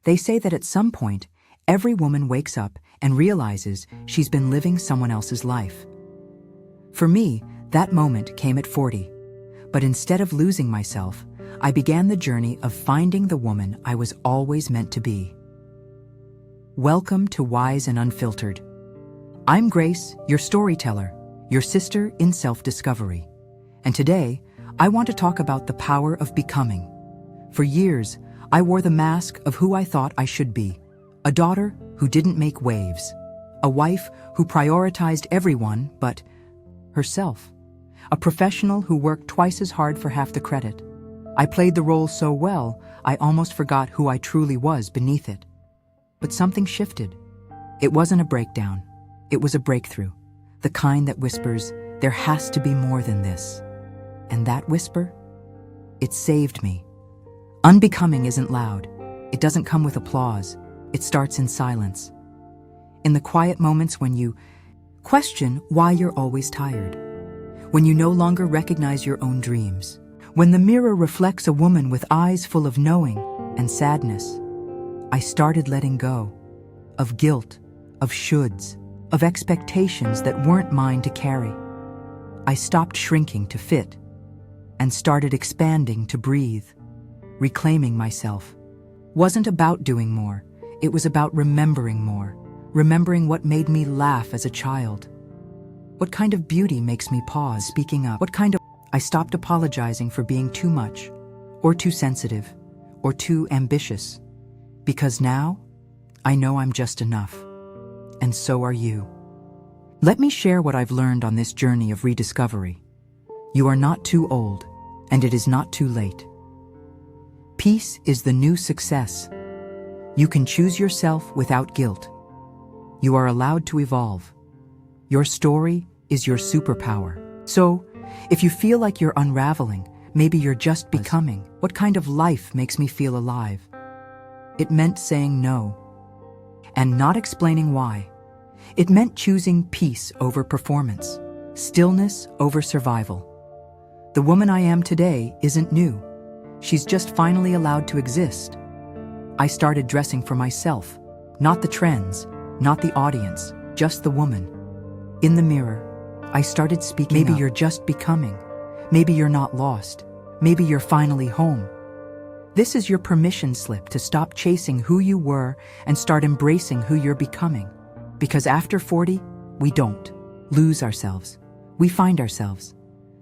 They say that at some point, every woman wakes up and realizes she's been living someone else's life. For me, that moment came at 40. But instead of losing myself, I began the journey of finding the woman I was always meant to be. Welcome to Wise and Unfiltered. I'm Grace, your storyteller, your sister in self-discovery. And today, I want to talk about the power of becoming. For years, I wore the mask of who I thought I should be. A daughter who didn't make waves. A wife who prioritized everyone but herself. A professional who worked twice as hard for half the credit. I played the role so well, I almost forgot who I truly was beneath it. But something shifted. It wasn't a breakdown. It was a breakthrough. The kind that whispers, there has to be more than this. And that whisper? It saved me. Unbecoming isn't loud. It doesn't come with applause. It starts in silence. In the quiet moments when you question why you're always tired. When you no longer recognize your own dreams. When the mirror reflects a woman with eyes full of knowing and sadness. I started letting go. Of guilt, of shoulds, of expectations that weren't mine to carry. I stopped shrinking to fit and started expanding to breathe. Reclaiming myself wasn't about doing more. It was about remembering more. Remembering what made me laugh as a child. What kind of beauty makes me pause speaking up? I stopped apologizing for being too much, or too sensitive, or too ambitious. Because now, I know I'm just enough. And so are you. Let me share what I've learned on this journey of rediscovery. You are not too old, and it is not too late. Peace is the new success. You can choose yourself without guilt. You are allowed to evolve. Your story is your superpower. So, if you feel like you're unraveling, maybe you're just becoming. What kind of life makes me feel alive? It meant saying no, and not explaining why. It meant choosing peace over performance, stillness over survival. The woman I am today isn't new. She's just finally allowed to exist. I started dressing for myself, not the trends, not the audience, just the woman. In the mirror, I started speaking up. Maybe you're just becoming. Maybe you're not lost. Maybe you're finally home. This is your permission slip to stop chasing who you were and start embracing who you're becoming. Because after 40, we don't lose ourselves. We find ourselves.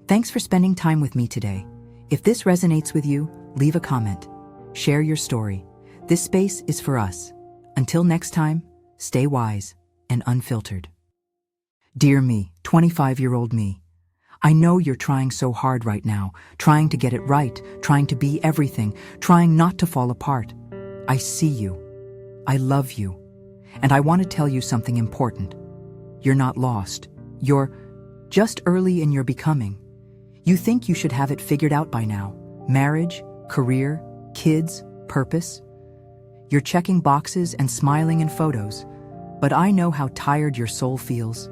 Thanks for spending time with me today. If this resonates with you, leave a comment. Share your story. This space is for us. Until next time, stay wise and unfiltered. Dear me, 25-year-old me. I know you're trying so hard right now, trying to get it right, trying to be everything, trying not to fall apart. I see you. I love you. And I want to tell you something important. You're not lost. You're just early in your becoming. You think you should have it figured out by now. Marriage, career, kids, purpose. You're checking boxes and smiling in photos. But I know how tired your soul feels.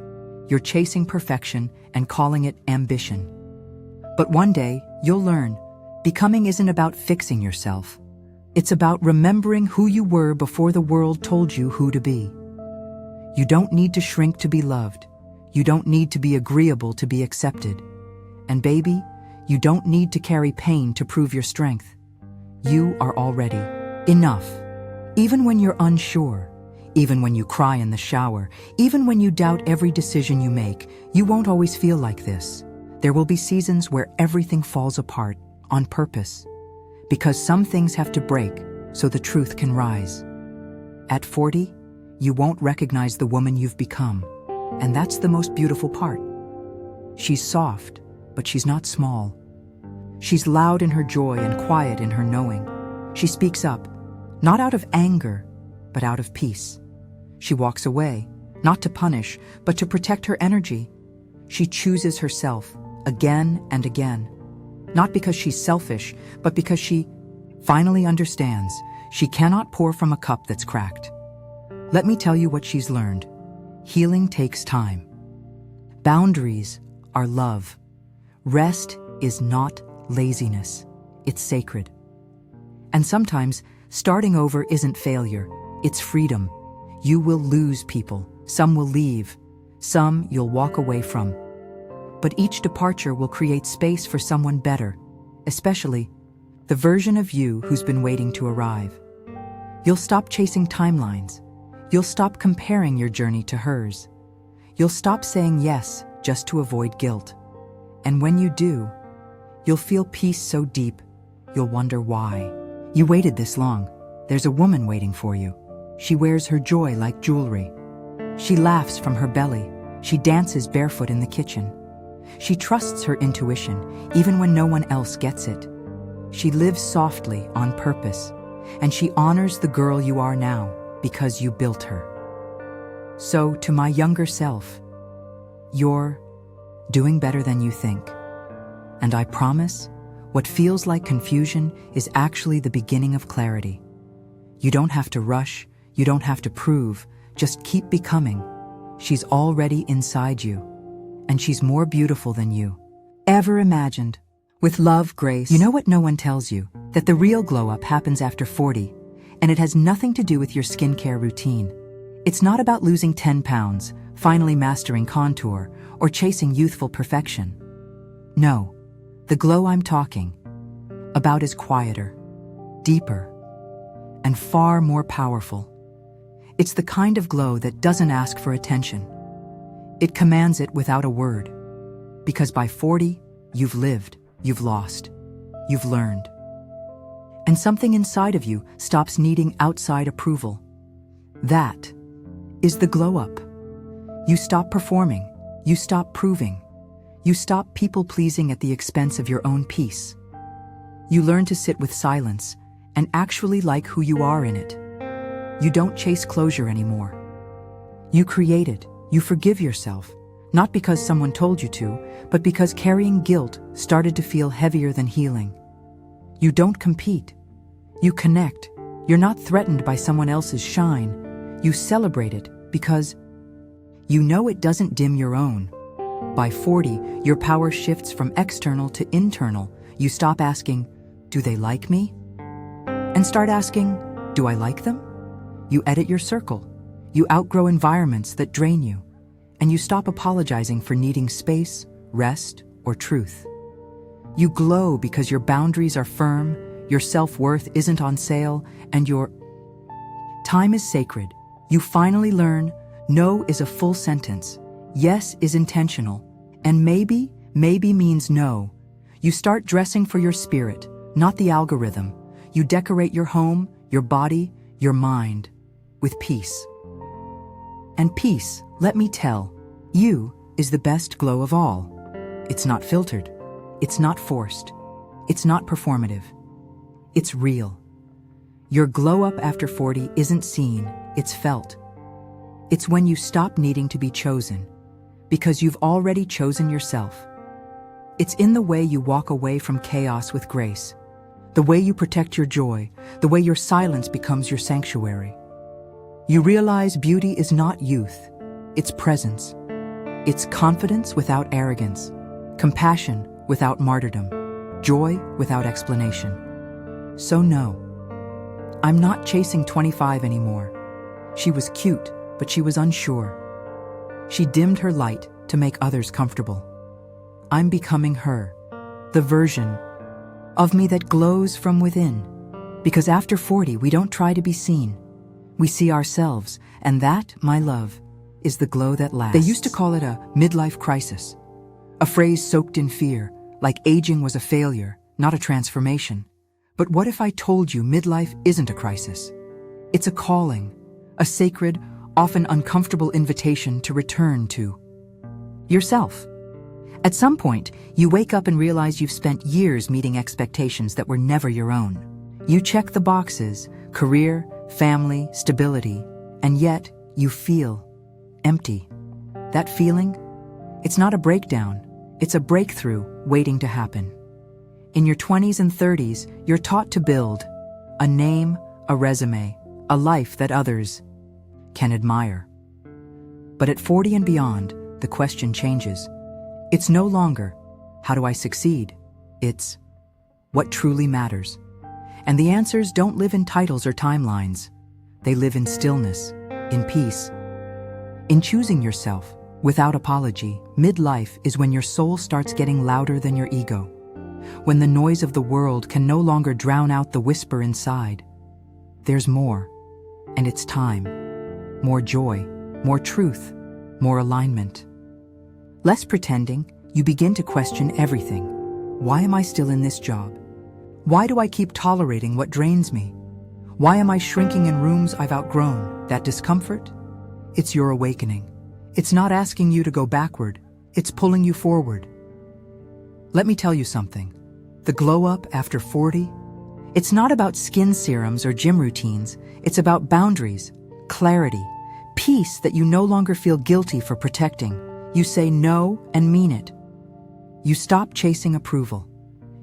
You're chasing perfection and calling it ambition. But one day, you'll learn, becoming isn't about fixing yourself. It's about remembering who you were before the world told you who to be. You don't need to shrink to be loved. You don't need to be agreeable to be accepted. And baby, you don't need to carry pain to prove your strength. You are already enough. Even when you're unsure, even when you cry in the shower, even when you doubt every decision you make, you won't always feel like this. There will be seasons where everything falls apart on purpose. Because some things have to break so the truth can rise. At 40, you won't recognize the woman you've become. And that's the most beautiful part. She's soft, but she's not small. She's loud in her joy and quiet in her knowing. She speaks up, not out of anger, but out of peace. She walks away, not to punish, but to protect her energy. She chooses herself again and again. Not because she's selfish, but because she finally understands she cannot pour from a cup that's cracked. Let me tell you what she's learned. Healing takes time. Boundaries are love. Rest is not laziness. It's sacred. And sometimes Starting over isn't failure, it's freedom. You will lose people, some will leave, some you'll walk away from. But each departure will create space for someone better, especially the version of you who's been waiting to arrive. You'll stop chasing timelines. You'll stop comparing your journey to hers. You'll stop saying yes just to avoid guilt. And when you do, you'll feel peace so deep, you'll wonder why. You waited this long. There's a woman waiting for you. She wears her joy like jewelry. She laughs from her belly. She dances barefoot in the kitchen. She trusts her intuition, even when no one else gets it. She lives softly on purpose, and she honors the girl you are now because you built her. So, to my younger self, you're doing better than you think. And I promise, what feels like confusion is actually the beginning of clarity. You don't have to rush, you don't have to prove, just keep becoming. She's already inside you, and she's more beautiful than you ever imagined. With love, Grace. You know what no one tells you? That the real glow-up happens after 40, and it has nothing to do with your skincare routine. It's not about losing 10 pounds, finally mastering contour, or chasing youthful perfection. No, the glow I'm talking about is quieter, deeper, and far more powerful. It's the kind of glow that doesn't ask for attention. It commands it without a word. Because by 40, you've lived, you've lost, you've learned. And something inside of you stops needing outside approval. That is the glow up. You stop performing, you stop proving, you stop people-pleasing at the expense of your own peace. You learn to sit with silence and actually like who you are in it. You don't chase closure anymore. You create it, you forgive yourself, not because someone told you to, but because carrying guilt started to feel heavier than healing. You don't compete. You connect. You're not threatened by someone else's shine. You celebrate it because you know it doesn't dim your own. By 40, your power shifts from external to internal. You stop asking, do they like me? And start asking, do I like them? You edit your circle. You outgrow environments that drain you. And you stop apologizing for needing space, rest, or truth. You glow because your boundaries are firm, your self-worth isn't on sale, and your time is sacred. You finally learn, no is a full sentence, yes is intentional, and maybe means no. You start dressing for your spirit, not the algorithm. You decorate your home, your body, your mind with peace. And peace, let me tell you, is the best glow of all. It's not filtered. It's not forced. It's not performative. It's real. Your glow up after 40 isn't seen, it's felt. It's when you stop needing to be chosen, because you've already chosen yourself. It's in the way you walk away from chaos with grace, the way you protect your joy, the way your silence becomes your sanctuary. You realize beauty is not youth, it's presence. It's confidence without arrogance, compassion without martyrdom, joy without explanation. So no, I'm not chasing 25 anymore. She was cute, but she was unsure. She dimmed her light to make others comfortable. I'm becoming her, the version of me that glows from within. Because after 40, we don't try to be seen. We see ourselves, and that, my love, is the glow that lasts. They used to call it a midlife crisis, a phrase soaked in fear, like aging was a failure, not a transformation. But what if I told you midlife isn't a crisis? It's a calling, a sacred, often uncomfortable invitation to return to yourself. At some point, you wake up and realize you've spent years meeting expectations that were never your own. You check the boxes, career, family, stability, and yet you feel empty. That feeling? It's not a breakdown, it's a breakthrough waiting to happen. In your 20s and 30s, you're taught to build a name, a resume, a life that others can admire. But at 40 and beyond, the question changes. It's no longer, how do I succeed? It's, what truly matters? And the answers don't live in titles or timelines. They live in stillness, in peace, in choosing yourself without apology. Midlife is when your soul starts getting louder than your ego, when the noise of the world can no longer drown out the whisper inside. There's more, and it's time. More joy, more truth, more alignment. Less pretending, you begin to question everything. Why am I still in this job? Why do I keep tolerating what drains me? Why am I shrinking in rooms I've outgrown? That discomfort? It's your awakening. It's not asking you to go backward, it's pulling you forward. Let me tell you something. The glow up after 40? It's not about skin serums or gym routines. It's about boundaries, clarity, peace that you no longer feel guilty for protecting. You say no and mean it. You stop chasing approval.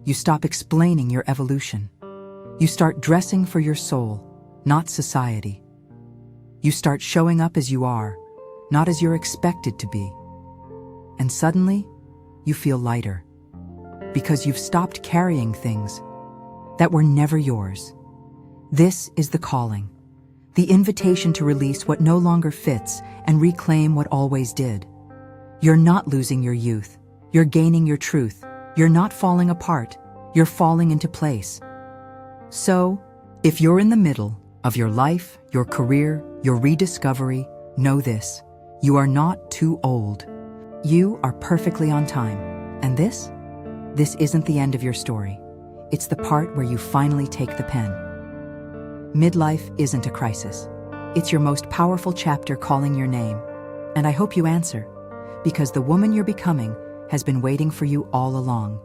You stop explaining your evolution. You start dressing for your soul, not society. You start showing up as you are, not as you're expected to be. And suddenly, you feel lighter, because you've stopped carrying things that were never yours. This is the calling, the invitation to release what no longer fits and reclaim what always did. You're not losing your youth. You're gaining your truth. You're not falling apart. You're falling into place. So, if you're in the middle of your life, your career, your rediscovery, know this: you are not too old. You are perfectly on time. And this isn't the end of your story. It's the part where you finally take the pen. Midlife isn't a crisis. It's your most powerful chapter calling your name. And I hope you answer, because the woman you're becoming has been waiting for you all along.